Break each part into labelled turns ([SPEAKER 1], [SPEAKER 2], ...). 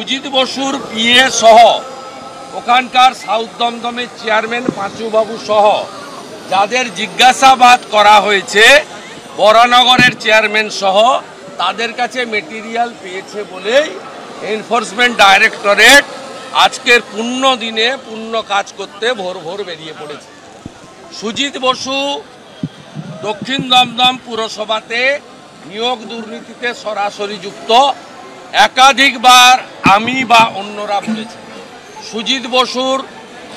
[SPEAKER 1] সুজিত বসুর পিএ সহ ওখানকার সাউথ দমদমের চেয়ারম্যান পাঁচুবাবু সহ যাদের জিজ্ঞাসাবাদ করা হয়েছে বরানগরের চেয়ারম্যান সহ তাদের কাছে মেটেরিয়াল পেয়েছে বলেই এনফোর্সমেন্ট ডাইরেক্টরেট আজকের পূর্ণ দিনে পূর্ণ কাজ করতে ভোর ভোর বেরিয়ে পড়েছে। সুজিত বসু দক্ষিণ দমদম পুরসভাতে নিয়োগ দুর্নীতিতে সরাসরি যুক্ত। একাধিকবার আমি বা অন্যরা বলেছি সুজিত বসুর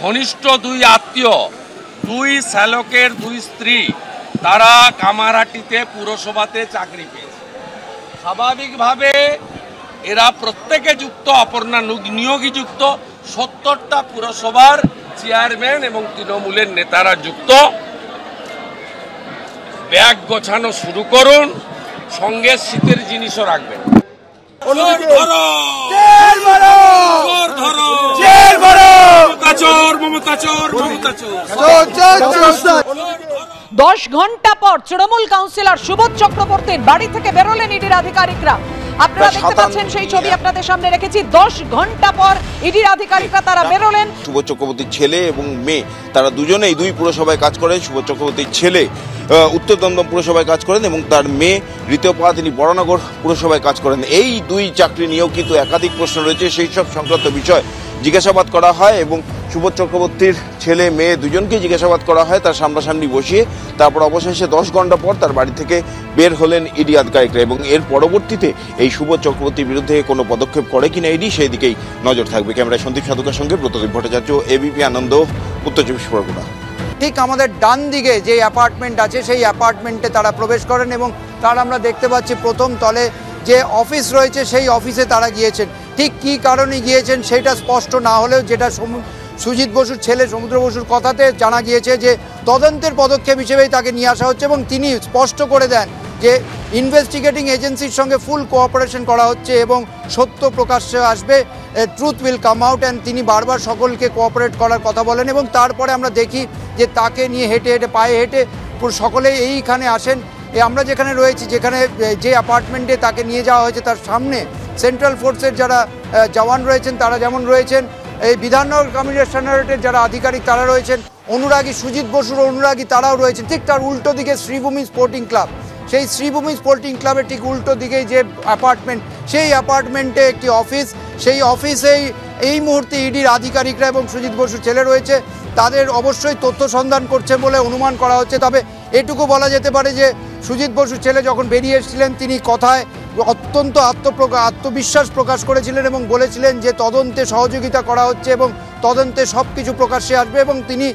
[SPEAKER 1] ঘনিষ্ঠ দুই আত্মীয়, দুই শ্যালকের দুই স্ত্রী, তারা কামারহাটিতে পুরসভাতে চাকরি পেয়েছে। স্বাভাবিকভাবে এরা প্রত্যেকে যুক্ত, অপর্ণা নিয়োগী যুক্ত, 70টা পুরসভার চেয়ারম্যান এবং তৃণমূলের নেতারা যুক্ত। ব্যাগ গোছানো শুরু করুন, সঙ্গে শীতের জিনিসও রাখবেন।
[SPEAKER 2] দশ ঘন্টা পর তৃণমূল কাউন্সিলর সুবোধ চক্রবর্তীর বাড়ি থেকে বেরোলেন ইডির আধিকারিকরা। আপনারা দেখতে পাচ্ছেন সেই ছবি আপনাদের সামনে রেখেছি। 10 ঘন্টা পর ইডির আধিকারিকরা তারা বেরোলেন।
[SPEAKER 3] সুবোধ চক্রবর্তীর ছেলে এবং মেয়ে তারা দুজনেই দুই পুরসভায় কাজ করেন। সুবোধ চক্রবর্তীর ছেলে উত্তর দমদম পুরসভায় কাজ করেন এবং তার মেয়ে ঋতুপা তিনি বরানগর পুরসভায় কাজ করেন। এই দুই চাকরি নিয়েও কিন্তু একাধিক প্রশ্ন রয়েছে, সেই সব সংক্রান্ত বিষয় জিজ্ঞাসাবাদ করা হয় এবং সুবোধ চক্রবর্তীর ছেলে মেয়ে দুজনকে জিজ্ঞাসাবাদ করা হয় তার সামনাসামনি বসিয়ে। তারপর অবশেষে 10 ঘন্টা পর তার বাড়ি থেকে বের হলেন ইডি আধিকারিকরা এবং এর পরবর্তীতে এই সুবোধ চক্রবর্তীর বিরুদ্ধে কোনো পদক্ষেপ করে কিনা ইডি সেই দিকেই নজর থাকবে। ক্যামেরায় সন্দীপ সাধুকার সঙ্গে ব্রতদীপ ভট্টাচার্য, এবিপি আনন্দ, উত্তর 24 পরগনা।
[SPEAKER 4] ঠিক আমাদের ডান দিকে যে অ্যাপার্টমেন্ট আছে সেই অ্যাপার্টমেন্টে তারা প্রবেশ করেন এবং তার আমরা দেখতে পাচ্ছি প্রথম তলে যে অফিস রয়েছে সেই অফিসে তারা গিয়েছেন। ঠিক কী কারণে গিয়েছেন সেটা স্পষ্ট না হলেও যেটা সুজিত বসুর ছেলে সমুদ্র বসুর কথাতে জানা গিয়েছে যে তদন্তের পদক্ষেপ হিসেবেই তাকে নিয়ে আসা হচ্ছে এবং তিনি স্পষ্ট করে দেন যে ইনভেস্টিগেটিং এজেন্সির সঙ্গে ফুল কোঅপারেশন করা হচ্ছে এবং সত্য প্রকাশ্যে আসবে, truth will come out. And তিনি বারবার সকলকে কোঅপারেট করার কথা বলেন এবং তারপরে আমরা দেখি যে তাকে নিয়ে হেঁটে হেঁটে পায়ে হেঁটে সকলেই এইখানে আসেন। আমরা যেখানে রয়েছি, যেখানে যে অ্যাপার্টমেন্টে তাকে নিয়ে যাওয়া হয়েছে তার সামনে সেন্ট্রাল ফোর্সের যারা জওয়ান রয়েছেন তারা যেমন রয়েছেন, এই বিধাননগর কমিশনারেটের যারা আধিকারিক তারা রয়েছেন, অনুরাগী সুজিত বসুর অনুরাগী তারাও রয়েছেন। ঠিক তার উল্টো দিকে শ্রীভূমি স্পোর্টিং ক্লাব, সেই শ্রীভূমি স্পোর্টিং ক্লাবের ঠিক উল্টো দিকেই যে অ্যাপার্টমেন্ট, সেই অ্যাপার্টমেন্টে একটি অফিস, সেই অফিসেই এই মুহূর্তে ইডির আধিকারিকরা এবং সুজিত বসুর ছেলে রয়েছে। তাদের অবশ্যই তথ্য সন্ধান করছে বলে অনুমান করা হচ্ছে। তবে এটুকু বলা যেতে পারে যে সুজিত বসুর ছেলে যখন বেরিয়ে এসেছিলেন তিনি কথায় অত্যন্ত আত্মবিশ্বাস প্রকাশ করেছিলেন এবং বলেছিলেন যে তদন্তে সহযোগিতা করা হচ্ছে এবং তদন্তে সব কিছু প্রকাশ্যে আসবে এবং তিনি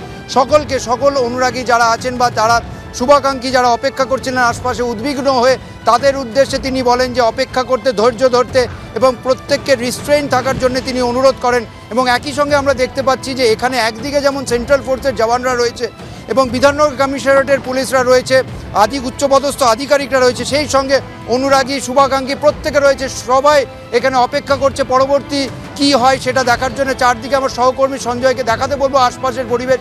[SPEAKER 4] সকল অনুরাগী যারা আছেন বা যারা শুভাকাঙ্ক্ষী যারা অপেক্ষা করছিলেন আশপাশে উদ্বিগ্ন হয়ে, তাদের উদ্দেশ্যে তিনি বলেন যে অপেক্ষা করতে, ধৈর্য ধরতে এবং প্রত্যেককে রিস্ট্রেইন থাকার জন্য তিনি অনুরোধ করেন। এবং একই সঙ্গে আমরা দেখতে পাচ্ছি যে এখানে একদিকে যেমন সেন্ট্রাল ফোর্সের জওয়ানরা রয়েছে এবং বিধাননগর কমিশনারেটের পুলিশরা রয়েছে, উচ্চপদস্থ আধিকারিকরা রয়েছে, সেই সঙ্গে অনুরাগী শুভাকাঙ্ক্ষী প্রত্যেকে রয়েছে। সবাই এখানে অপেক্ষা করছে পরবর্তী কি হয় সেটা দেখার জন্য। চারদিকে আমার সহকর্মী সঞ্জয়কে দেখাতে বলবো আশপাশের পরিবেশ,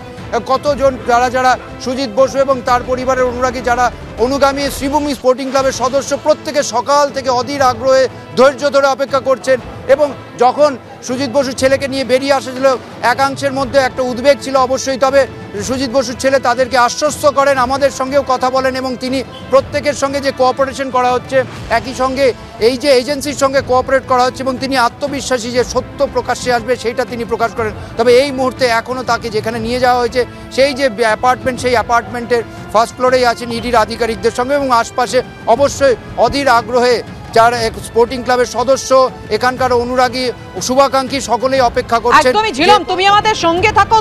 [SPEAKER 4] কতজন যারা সুজিত বসু এবং তার পরিবারের অনুরাগী যারা অনুগামী শ্রীভূমি স্পোর্টিং ক্লাবের সদস্য, প্রত্যেকে সকাল থেকে অধীর আগ্রহে ধৈর্য ধরে অপেক্ষা করছেন। এবং যখন সুজিত বসুর ছেলেকে নিয়ে বেরিয়ে আসছিল একাংশের মধ্যে একটা উদ্বেগ ছিল অবশ্যই, তবে সুজিত বসুর ছেলে তাদেরকে আশ্বস্ত করেন, আমাদের সঙ্গেও কথা বলেন এবং তিনি প্রত্যেকের সঙ্গে যে কোঅপারেশন করা হচ্ছে, একই সঙ্গে এই যে এজেন্সির সঙ্গে কোঅপারেট করা হচ্ছে এবং তিনি আত্মবিশ্বাসী যে সত্য প্রকাশ্যে আসবে সেইটা তিনি প্রকাশ করেন। তবে এই মুহূর্তে এখনও তাকে যেখানে নিয়ে যাওয়া হয়েছে সেই যে অ্যাপার্টমেন্ট, সেই অ্যাপার্টমেন্টের ফার্স্ট ফ্লোরেই আছেন ইডির আধিকারিকদের সঙ্গে এবং আশপাশে অবশ্যই অধীর আগ্রহে যারা স্পোর্টিং ক্লাবের সদস্য, এখানকার অনুরাগী শুভাকাঙ্ক্ষী সকলেই অপেক্ষা করছেন।
[SPEAKER 2] একদমই ঝিলম, তুমি আমাদের সঙ্গে থাকো।